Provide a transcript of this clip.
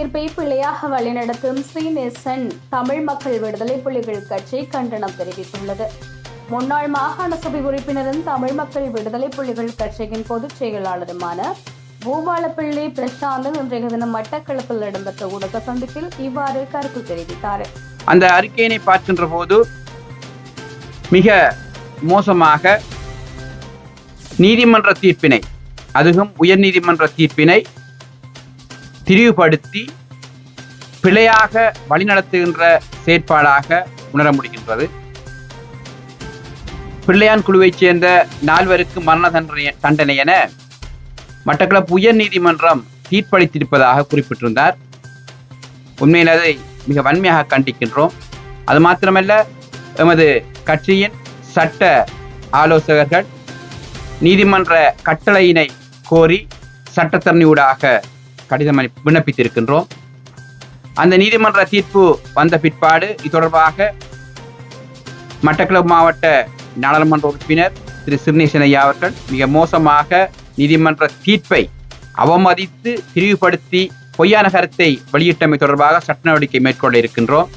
தீர்ப்பை பிழையாக வழிநடத்தும் ஸ்ரீநேசன் தமிழ் மக்கள் விடுதலை புலிகள் கட்சி கண்டனம் தெரிவித்துள்ளது. முன்னாள் மாகாண சபை உறுப்பினரும் தமிழ் மக்கள் விடுதலை புலிகள் கட்சியின் பொதுச் செயலாளருமான பூபாலப்பிள்ளை பிரசாந்த் இன்றைய தினம் மட்டக்களப்பில் இடம்பெற்ற ஊடக சந்திப்பில் இவ்வாறு கருத்து தெரிவித்தார். அந்த அறிக்கையினை பார்க்கின்ற போது மிக மோசமாக நீதிமன்ற தீர்ப்பினை, அதுவும் உயர் நீதிமன்ற தீர்ப்பினை திரிவுபடுத்தி பிழையாக வழிநடத்துகின்ற செயற்பாடாக உணர முடிகின்றது. பிள்ளையான் குழுவைச் சேர்ந்த 4 மரண தண்டனை என மட்டக்களப்பு உயர் நீதிமன்றம் தீர்ப்பளித்திருப்பதாக குறிப்பிட்டிருந்தார். உண்மையில் அதை மிக வன்மையாக கண்டிக்கின்றோம். அது மாத்திரமல்ல, எமது கட்சியின் சட்ட ஆலோசகர்கள் நீதிமன்ற கட்டளையினை கோரி சட்டத்தரணியூடாக கடிதம் விண்ணப்பித்திருக்கின்றோம். அந்த நீதிமன்ற தீர்ப்பு வந்த பிற்பாடு இது தொடர்பாக மட்டக்களப்பு மாவட்ட நாடாளுமன்ற உறுப்பினர் திரு ஸ்ரீநேசன் ஐயா அவர்கள் மிக மோசமாக நீதிமன்ற தீர்ப்பை அவமதித்து திரிவுபடுத்தி பொய்யான கருத்தை வெளியிட்டமை தொடர்பாக சட்ட நடவடிக்கை மேற்கொள்ள இருக்கின்றோம்.